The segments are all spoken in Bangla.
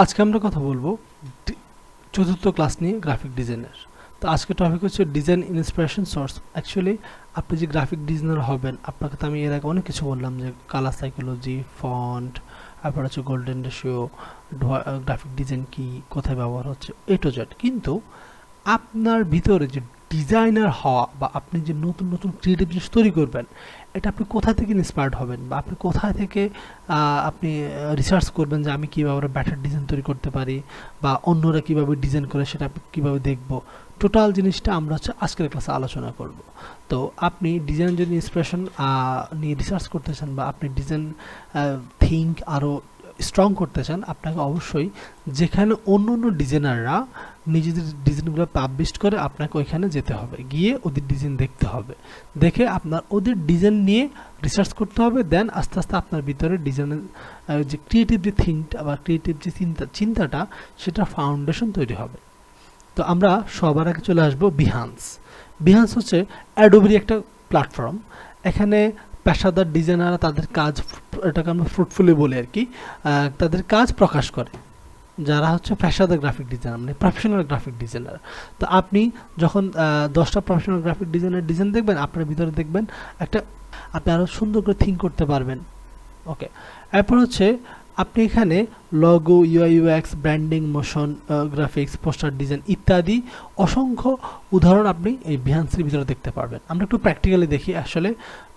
আজকে আমরা কথা বলবো চতুর্থ ক্লাস নিয়ে গ্রাফিক ডিজাইনের। তো আজকে টপিক হচ্ছে ডিজাইন ইন্সপিরেশন সোর্স। অ্যাকচুয়ালি আপনি যে গ্রাফিক ডিজাইনার হবেন, আপনাকে তো আমি এর আগে অনেক কিছু বললাম, যে কালার সাইকোলজি, ফন্ট, তারপর হচ্ছে গোল্ডেন রেশিও, গ্রাফিক ডিজাইন কি, কোথায় ব্যবহার হচ্ছে, এ টু জেড। কিন্তু আপনার ভিতরে যে ডিজাইনার হওয়া বা আপনি যে নতুন নতুন ক্রিয়েটিভ জিনিস তৈরি করবেন, এটা আপনি কোথা থেকে ইন্সপায়ার্ড হবেন বা আপনি কোথা থেকে আপনি রিসার্চ করবেন যে আমি কীভাবে ব্যাটার ডিজাইন তৈরি করতে পারি বা অন্যরা কীভাবে ডিজাইন করে সেটা আপনি কীভাবে দেখব, টোটাল জিনিসটা আমরা হচ্ছে আজকের ক্লাসে আলোচনা করব। তো আপনি ডিজাইন যদি ইন্সপিরেশন নিয়ে রিসার্চ করতে চান বা আপনি ডিজাইন থিঙ্ক আরও স্ট্রং করতে চান, আপনাকে অবশ্যই যেখানে অন্য অন্য ডিজাইনাররা নিজেদের ডিজাইনগুলো পাবলিশ করে আপনাকে ওইখানে যেতে হবে, গিয়ে ওদের ডিজাইন দেখতে হবে, দেখে আপনার ওদের ডিজাইন নিয়ে রিসার্চ করতে হবে। দেন আস্তে আস্তে আপনার ভিতরে ডিজাইনের যে ক্রিয়েটিভ যে থিঙ্কটা বা ক্রিয়েটিভ যে চিন্তাটা, সেটা ফাউন্ডেশন তৈরি হবে। তো আমরা সবার আগে চলে আসবো বিহান্স। বিহান্স হচ্ছে অ্যাডোবির একটা প্ল্যাটফর্ম। এখানে পেশাদার ডিজাইনাররা তাদের কাজ, এটাকে আমরা ফ্রুটফুলি বলি আর কি, তাদের কাজ প্রকাশ করে, যারা হচ্ছে পেশাদার গ্রাফিক ডিজাইনার, মানে প্রফেশনাল গ্রাফিক ডিজাইনার। তো আপনি যখন 10টা প্রফেশনাল গ্রাফিক ডিজাইনার ডিজাইন দেখবেন, আপনার ভিতরে দেখবেন একটা, আপনি আরও সুন্দর করে থিঙ্ক করতে পারবেন। ওকে, এরপর হচ্ছে আপনি এখানে logo, UI UX, branding, motion graphics, poster design ইত্যাদি অসংখ্য উদাহরণ আপনি এই বিহান্সের ভিতরে দেখতে পারবেন। আমরা একটু প্র্যাকটিক্যালি দেখি। আসলে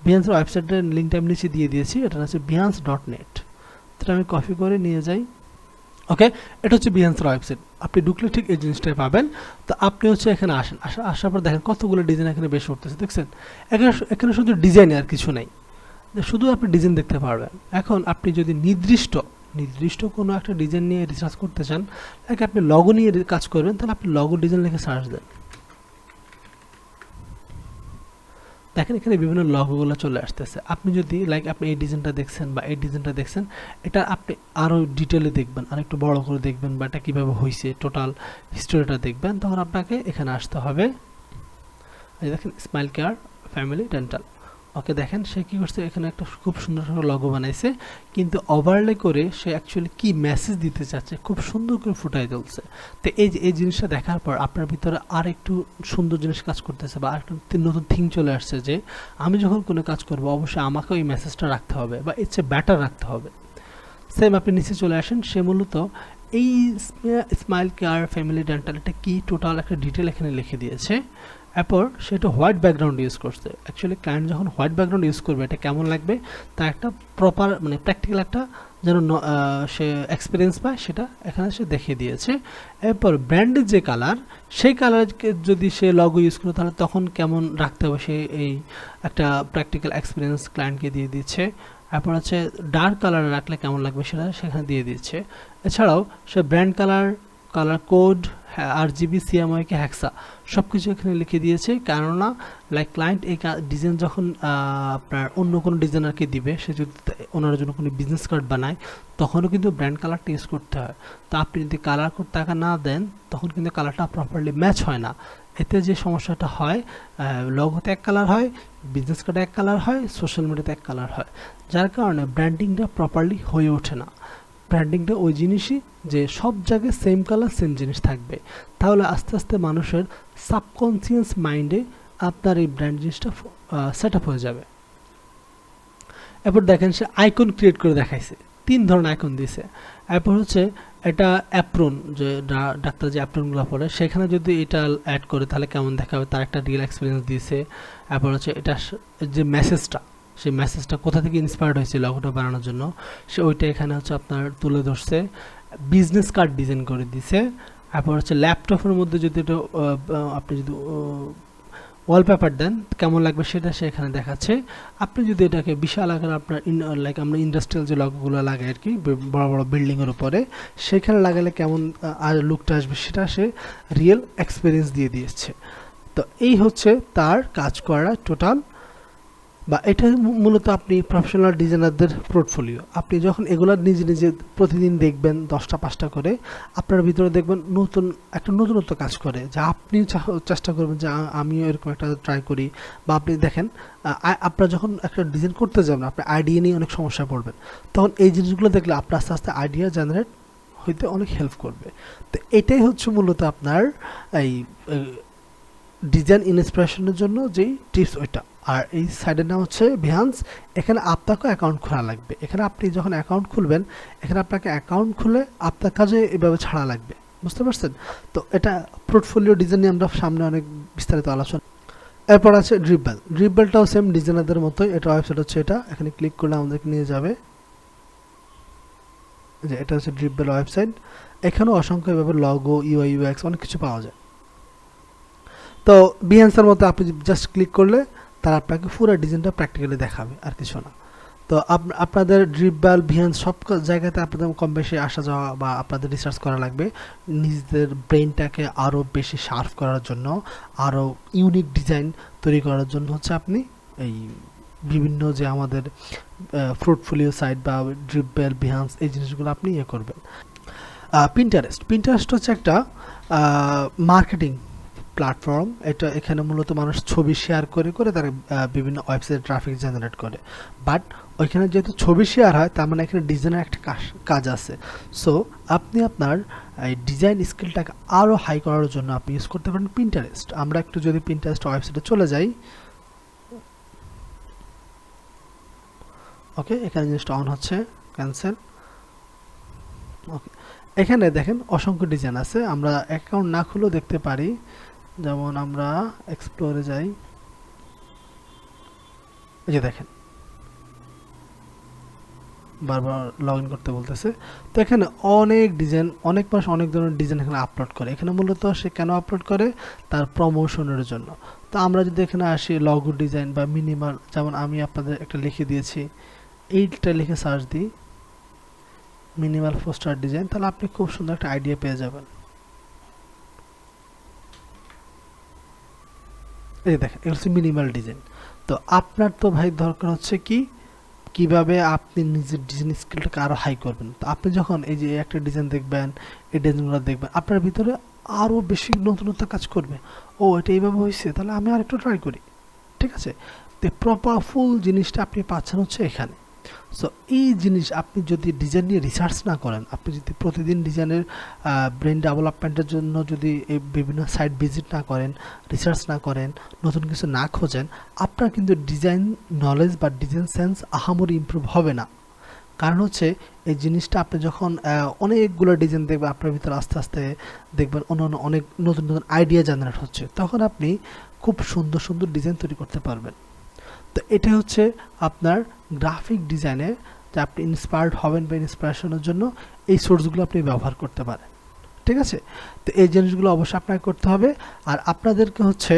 বিহান্সের ওয়েবসাইটের লিঙ্কটা আমি নিচে দিয়ে দিয়েছি, এটা হচ্ছে behance.net। এটা আমি কপি করে নিয়ে যাই। ওকে, এটা হচ্ছে বিহান্সের ওয়েবসাইট। আপনি ঢুকলে ঠিক এই জিনিসটাই পাবেন। তো আপনি হচ্ছে এখানে আসেন, আসার পর দেখেন কতগুলো ডিজাইন এখানে বেশ উঠতেছে, দেখছেন? এখানে শুধু ডিজাইন আর কিছু নেই, শুধু আপনি ডিজাইন দেখতে পারবেন। এখন আপনি যদি নির্দিষ্ট কোনো একটা ডিজাইন নিয়ে রিসার্চ করতে চান, লাইক আপনি লগো নিয়ে কাজ করবেন, তাহলে আপনি লগো ডিজাইন লিখে সার্চ দেন, দেখেন এখানে বিভিন্ন লগোগুলো চলে আসতেছে। আপনি যদি লাইক আপনি এই ডিজাইনটা দেখছেন বা এই ডিজাইনটা দেখছেন, এটা আপনি আরও ডিটেলে দেখবেন, আর একটু বড় করে দেখবেন, বা এটা কীভাবে হয়েছে টোটাল হিস্টোরিটা দেখবেন, তখন আপনাকে এখানে আসতে হবে। এই দেখেন স্মাইল কেয়ার ফ্যামিলি ডেন্টাল। ওকে, দেখেন সে কী করছে, এখানে একটা খুব সুন্দর লগো বানাইছে, কিন্তু ওভারলে করে সে অ্যাকচুয়ালি কী মেসেজ দিতে চাচ্ছে খুব সুন্দর করে ফুটাই তুলছে। তো এই জিনিসটা দেখার পর আপনার ভিতরে আর একটু সুন্দর জিনিস কাজ করতেছে, বা আরেকটু নতুন থিং চলে আসছে যে আমি যখন কোনো কাজ করবো অবশ্যই আমাকেও এই মেসেজটা রাখতে হবে বা এর চেয়ে ব্যাটার রাখতে হবে। সেম আপনি নিচে চলে আসেন, সে মূলত এই স্মাইল কেয়ার ফ্যামিলি ডেন্টাল এটা কি টোটাল একটা ডিটেল এখানে লিখে দিয়েছে। এরপর সেটা হোয়াইট ব্যাকগ্রাউন্ড ইউজ করছে। অ্যাকচুয়ালি ক্লায়েন্ট যখন হোয়াইট ব্যাকগ্রাউন্ড ইউজ করবে, এটা কেমন লাগবে তার একটা প্রপার, মানে প্র্যাকটিক্যাল একটা যেন সে এক্সপিরিয়েন্স পায়, সেটা এখানে সে দেখিয়ে দিয়েছে। এরপর ব্র্যান্ডের যে কালার, সেই কালারকে যদি সে লগো ইউজ করে, তাহলে তখন কেমন রাখতে হবে, সে এই একটা প্র্যাকটিক্যাল এক্সপিরিয়েন্স ক্লায়েন্টকে দিয়ে দিচ্ছে। এরপর হচ্ছে ডার্ক কালার রাখলে কেমন লাগবে সেটা সেখানে দিয়ে দিচ্ছে। এছাড়াও সে brand colour code, RGB, CMYK, hexa সব কিছু এখানে লিখে দিয়েছে। কেননা লাইক ক্লায়েন্ট এই ডিজাইন যখন আপনার অন্য কোনো ডিজাইনারকে দিবে, সে যদি ওনার জন্য কোনো বিজনেস কার্ড বানায়, তখনও কিন্তু ব্র্যান্ড কালারটা ইউজ করতে হয়। তো আপনি যদি কালার কোড টাকা না দেন, তখন কিন্তু কালারটা প্রপারলি ম্যাচ হয় না। এতে যে সমস্যাটা হয়, লগোতে এক কালার হয়, বিজনেস কার্ডে এক কালার হয়, সোশ্যাল মিডিয়াতে এক কালার হয়, যার কারণে ব্র্যান্ডিংটা প্রপারলি হয়ে ওঠে না। ব্র্যান্ডিংটা ওই জিনিসই যে সব জায়গায় সেম কালার সেম জিনিস থাকবে, তাহলে আস্তে আস্তে মানুষের সাবকনসিয়াস মাইন্ডে আপনার এই ব্র্যান্ড জিনিসটা সেট আপ হয়ে যাবে। এরপর দেখেন সে আইকন ক্রিয়েট করে দেখাইছে, 3 ধরনের আইকন দিয়েছে। এরপর হচ্ছে এটা অ্যাপ্রন, যে ডাক্তার যে অ্যাপ্রনগুলো পরে, সেখানে যদি এটা অ্যাড করে তাহলে কেমন দেখাবে তার একটা রিয়েল এক্সপিরিয়েন্স দিয়েছে। এরপর হচ্ছে এটা যে মেসেজটা, সেই মেসেজটা কোথা থেকে ইন্সপায়ার্ড হয়েছে লগোটা বানানোর জন্য, সে ওইটা এখানে হচ্ছে আপনার তুলে ধরছে। বিজনেস কার্ড ডিজাইন করে দিছে। তারপর হচ্ছে ল্যাপটপের মধ্যে যদি এটা আপনি যদি ওয়ালপেপার দেন কেমন লাগবে সেটা সে এখানে দেখাচ্ছে। আপনি যদি এটাকে বিশাল আকারে আপনার লাইক আমরা ইন্ডাস্ট্রিয়াল যে লগোগুলো লাগাই আর কি, বড় বড় বিল্ডিংয়ের উপরে, সেখানে লাগালে কেমন আর লুকটা আসবে সেটা সে রিয়েল এক্সপিরিয়েন্স দিয়ে দিয়েছে। তো এই হচ্ছে তার কাজ করা টোটাল, বা এটা মূলত আপনি প্রফেশনাল ডিজাইনারদের পোর্টফোলিও। আপনি যখন এগুলো নিজে নিজে প্রতিদিন দেখবেন 10টা 5টা করে, আপনার ভিতরে দেখবেন একটা নতুনত্ব কাজ করে, যা আপনি চেষ্টা করবেন যে আমিও এরকম একটা ট্রাই করি। বা আপনি দেখেন আপনারা যখন একটা ডিজাইন করতে যাবেন, আপনি আইডিয়া নিয়ে অনেক সমস্যা পড়বেন, তখন এই জিনিসগুলো দেখলে আপনার আস্তে আস্তে আইডিয়া জেনারেট হইতে অনেক হেল্প করবে। তো এটাই হচ্ছে মূলত আপনার এই ডিজাইন ইন্সপিরেশনের জন্য যেই টিপস ওইটা। আর এই সাইডের নাম হচ্ছে Behance। এখানে আপনাকে অ্যাকাউন্ট খোলা লাগবে। এখানে আপনি যখন অ্যাকাউন্ট খুলবেন, এখানে আপনাকে অ্যাকাউন্ট খুলে আপনার কাজে এভাবে ছাড়া লাগবে, বুঝতে পারছেন? তো এটা পোর্টফোলিও ডিজাইন নিয়ে আমরা সামনে অনেক বিস্তারিত আলোচনা। এরপর আছে ড্রিপবেল। ড্রিপবেলটাও সেম ডিজাইনারদের মতোই, এটা ওয়েবসাইট হচ্ছে এটা। এখানে ক্লিক করলে আমাদেরকে নিয়ে যাবে, যে এটা হচ্ছে ড্রিপবেল ওয়েবসাইট। এখানেও অসংখ্য এভাবে লগো, ইউআই ইউএক্স অনেক কিছু পাওয়া যায়। তো Behance-এর মতো আপনি জাস্ট ক্লিক করলে তারা আপনাকে পুরো ডিজাইনটা প্র্যাকটিক্যালি দেখাবে, আর কিছু না। তো আপনাদের ড্রিপবেল, Behance সব জায়গাতে আপনাদের কম বেশি আসা যাওয়া বা আপনাদের রিসার্চ করা লাগবে নিজেদের ব্রেনটাকে আরও বেশি শার্প করার জন্য, আরও ইউনিক ডিজাইন তৈরি করার জন্য হচ্ছে আপনি এই বিভিন্ন যে আমাদের পোর্টফোলিও সাইট বা ড্রিপবেল, Behance এই জিনিসগুলো আপনি ইয়ে করবেন। পিন্টারেস্ট হচ্ছে একটা মার্কেটিং প্ল্যাটফর্ম। এটা এখানে মূলত মানুষ ছবি শেয়ার করে করে তারা বিভিন্ন ওয়েবসাইটে ট্রাফিক জেনারেট করে। বাট ওইখানে যেহেতু ছবি শেয়ার হয়, তার মানে এখানে ডিজাইনের একটা কাজ আছে। সো আপনি আপনার এই ডিজাইন স্কিলটাকে আরও হাই করার জন্য আপনি ইউজ করতে পারেন পিন্টারেস্ট। আমরা একটু যদি পিন্টারেস্ট ওয়েবসাইটে চলে যাই, ওকে, এখানে জিনিসটা অন হচ্ছে, ক্যান্সেল। ওকে, এখানে দেখেন অসংখ্য ডিজাইন আছে, আমরা অ্যাকাউন্ট না খুলেও দেখতে পারি। যেমন আমরা এক্সপ্লোরে যাই, এই যে দেখেন বারবার লগ ইন করতে বলতেছে। তো এখানে অনেক ডিজাইন, অনেক মানুষ অনেক ধরনের ডিজাইন এখানে আপলোড করে। এখানে মূলত সে কেন আপলোড করে? তার প্রমোশনের জন্য। তো আমরা যদি এখানে আসি লগো ডিজাইন বা মিনিমাল, যেমন আমি আপনাদের একটা লিখে দিয়েছি, এইটা লিখে সার্চ দিই মিনিমাল পোস্টার ডিজাইন, তাহলে আপনি খুব সুন্দর একটা আইডিয়া পেয়ে যাবেন। এই দেখেন, এগুলো হচ্ছে মিনিমাল ডিজাইন। তো আপনার তো ভাই দরকার হচ্ছে কি, কিভাবে আপনি নিজের ডিজাইন স্কিলটাকে আরও হাই করবেন। তো আপনি যখন এই যে একটা ডিজাইন দেখবেন, এই ডিজাইনগুলো দেখবেন, আপনার ভিতরে আরও বেশি নতুনত্ব কাজ করবে। ও, এটা এইভাবে হয়েছে, তাহলে আমি আরেকটু ট্রাই করি, ঠিক আছে? তো প্রপার ফুল জিনিসটা আপনি পাচ্ছেন হচ্ছে এখানে। সো এই জিনিস আপনি যদি ডিজাইন নিয়ে রিসার্চ না করেন, আপনি যদি প্রতিদিন ডিজাইনের ব্রেন ডেভেলপমেন্টের জন্য যদি এই বিভিন্ন সাইট ভিজিট না করেন, রিসার্চ না করেন, নতুন কিছু না খোঁজেন, আপনার কিন্তু ডিজাইন নলেজ বা ডিজাইন সেন্স আহামরি ইমপ্রুভ হবে না। কারণ হচ্ছে এই জিনিসটা আপনি যখন অনেকগুলো ডিজাইন দেখবেন, আপনার ভিতরে আস্তে আস্তে দেখবেন অনেক নতুন নতুন আইডিয়া জেনারেট হচ্ছে, তখন আপনি খুব সুন্দর সুন্দর ডিজাইন তৈরি করতে পারবেন। তো এটা হচ্ছে আপনার গ্রাফিক ডিজাইনে যে আপনি ইন্সপায়ার্ড হবেন বা ইন্সপিরেশনের জন্য এই সোর্সগুলো আপনি ব্যবহার করতে পারেন, ঠিক আছে? তো এই জিনিসগুলো অবশ্যই আপনাকে করতে হবে। আর আপনাদেরকে হচ্ছে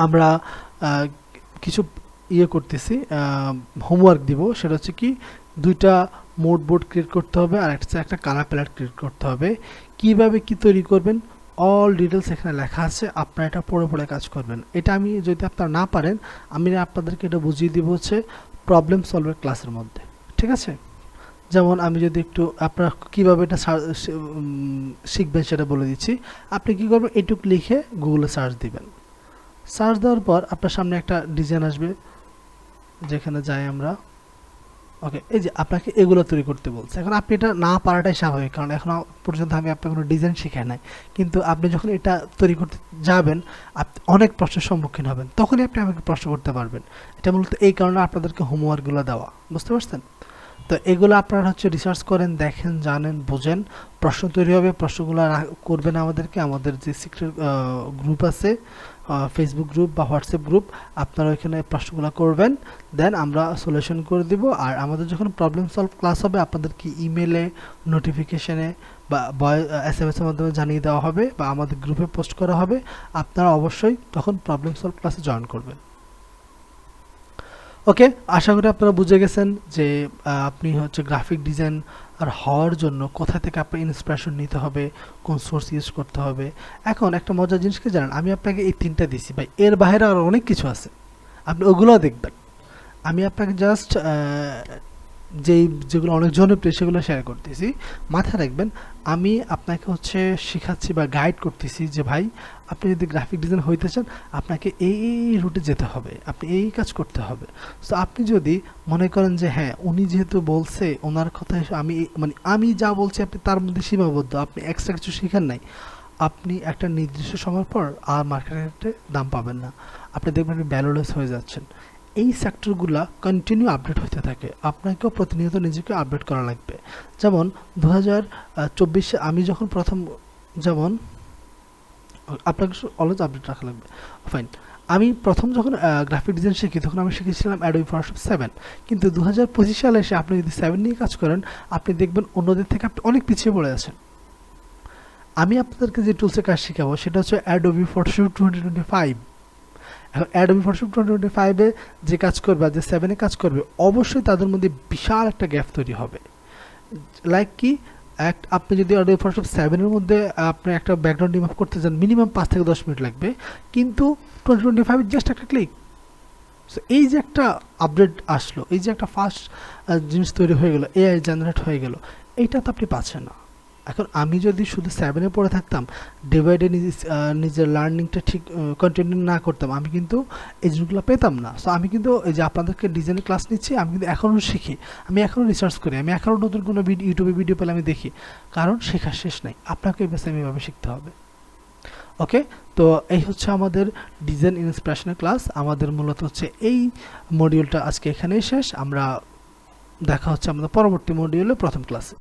আমরা কিছু ইয়ে করতেছি, হোমওয়ার্ক দিব। সেটা হচ্ছে কি, দুইটা মোড বোর্ড ক্রিয়েট করতে হবে আর একটা কালার প্যালেট ক্রিয়েট করতে হবে। কিভাবে কি তৈরি করবেন অল ডিটেলস এখানে লেখা আছে, আপনারা এটা পড়ে পড়ে কাজ করবেন। এটা আমি যদি আপনারা না পারেন, আমি আপনাদেরকে এটা বুঝিয়ে দিব হচ্ছে প্রবলেম সলভের ক্লাসের মধ্যে, ঠিক আছে? যেমন আমি যদি একটু আপনারা কীভাবে এটা শিখবেন সেটা বলে দিচ্ছি। আপনি কী করবেন, এটুক লিখে গুগলে সার্চ দিবেন। সার্চ দেওয়ার পর আপনার সামনে একটা ডিজাইন আসবে, যেখানে যাই আমরা। ওকে, এই যে আপনাকে এগুলো তৈরি করতে বলছে। এখন আপনি এটা না পারাটাই স্বাভাবিক, কারণ এখনও পর্যন্ত আমি আপনাকে কোনো ডিজাইন শেখাই নাই। কিন্তু আপনি যখন এটা তৈরি করতে যাবেন, আপনি অনেক প্রশ্নের সম্মুখীন হবেন, তখনই আপনি আমাকে প্রশ্ন করতে পারবেন। এটা মূলত এই কারণে আপনাদেরকে হোমওয়ার্কগুলো দেওয়া, বুঝতে পারছেন? তো এগুলো আপনারা হচ্ছে রিসার্চ করেন, দেখেন, জানেন, বোঝেন, প্রশ্ন তৈরি হবে, প্রশ্নগুলো করবেন আমাদেরকে। আমাদের যে সিক্রেট গ্রুপ আছে, ফেসবুক গ্রুপ বা হোয়াটসঅ্যাপ গ্রুপ, আপনারা ওইখানে প্রশ্নগুলো করবেন, দেন আমরা সলিউশন করে দিব। আর আমাদের যখন প্রবলেম সলভ ক্লাস হবে, আপনাদেরকে ইমেলে, নোটিফিকেশনে বা SMS এর মাধ্যমে জানিয়ে দেওয়া হবে বা আমাদের গ্রুপে পোস্ট করা হবে। আপনারা অবশ্যই তখন প্রবলেম সলভ ক্লাসে জয়েন করবেন। ওকে, আশা করি আপনারা বুঝে গেছেন যে আপনি হচ্ছে গ্রাফিক ডিজাইন আর হওয়ার জন্য কোথা থেকে আপনার ইন্সপিরেশন নিতে হবে, কোন সোর্স ইউজ করতে হবে। এখন একটা মজার জিনিস কি জানেন, আমি আপনাকে এই 3টা দিছি ভাই, এর বাইরে আরও অনেক কিছু আছে, আপনি ওগুলোও দেখবেন। আমি আপনাকে জাস্ট যেগুলো অনেক জনপ্রিয় সেগুলো শেয়ার করতেছি। মাথায় রাখবেন আমি আপনাকে হচ্ছে শেখাচ্ছি বা গাইড করতেছি যে ভাই আপনি যদি গ্রাফিক ডিজাইন হইতে চান আপনাকে এই রুটে যেতে হবে, আপনি এই কাজ করতে হবে। সো আপনি যদি মনে করেন যে হ্যাঁ উনি যেহেতু বলছে ওনার কথায় আমি মানে আমি যা বলছি আপনি তার মধ্যে সীমাবদ্ধ, আপনি এক্সট্রা কিছু শেখার নাই, আপনি একটা নির্দিষ্ট সময় পর আর মার্কেটে দাম পাবেন না, আপনি দেখবেন আপনি ভ্যালুলেস হয়ে যাচ্ছেন। এই সেক্টরগুলো কন্টিনিউ আপডেট হতে থাকে, আপনাকেও প্রতিনিয়ত নিজেকে আপডেট করা লাগবে। যেমন 2024 আমি যখন প্রথম, যেমন আপনাকে অলওয়েজ আপডেট রাখা লাগবে, ফাইন। আমি প্রথম যখন গ্রাফিক ডিজাইন শিখি তখন আমি শিখেছিলাম অ্যাডোবি ফটোশপ 7, কিন্তু 2025 সালে এসে আপনি যদি 7 নিয়ে কাজ করেন আপনি দেখবেন অন্যদের থেকে আপনি অনেক পিছিয়ে পড়ে আছেন। আমি আপনাদেরকে যে টুলসের কাজ শেখাবো সেটা হচ্ছে অ্যাডোবি ফটোশপ 2025। এখন অ্যাডোবি ফটোশপ 2025-এ যে কাজ করবে আর যে 7-এ কাজ করবে অবশ্যই তাদের মধ্যে বিশাল একটা গ্যাপ তৈরি হবে। লাইক কি, আপনি যদি অ্যাডোবি ফটোশপ 7-এর মধ্যে আপনি একটা ব্যাকগ্রাউন্ড রিমুভ করতে চান মিনিমাম 5 থেকে 10 মিনিট লাগবে, কিন্তু 2025 জাস্ট একটা ক্লিক। সো এই যে একটা আপডেট আসলো, এই যে একটা ফাস্ট জিনিস তৈরি হয়ে গেল, এআই জেনারেট হয়ে গেল, এইটা তো আপনি পাচ্ছেন না। এখন আমি যদি শুধু 7-এ পড়ে থাকতাম, ডিভাইডে নিজের লার্নিংটা ঠিক কন্টিনিউ না করতাম, আমি কিন্তু এই জিনিসগুলো পেতাম না। সো আমি কিন্তু এই যে আপনাদেরকে ডিজাইনের ক্লাস নিচ্ছি, আমি কিন্তু এখনও শিখি, আমি এখনও রিসার্চ করি, আমি এখনও নতুন কোনো ইউটিউবে ভিডিও পেলে আমি দেখি, কারণ শেখার শেষ নাই, আপনাকে এই বেসে এভাবে শিখতে হবে। ওকে, তো এই হচ্ছে আমাদের ডিজাইন ইন্সপিরেশনের ক্লাস। আমাদের মূলত হচ্ছে এই মডিউলটা আজকে এখানেই শেষ। আমরা দেখা হচ্ছে আমাদের পরবর্তী মডিউলে প্রথম ক্লাসে।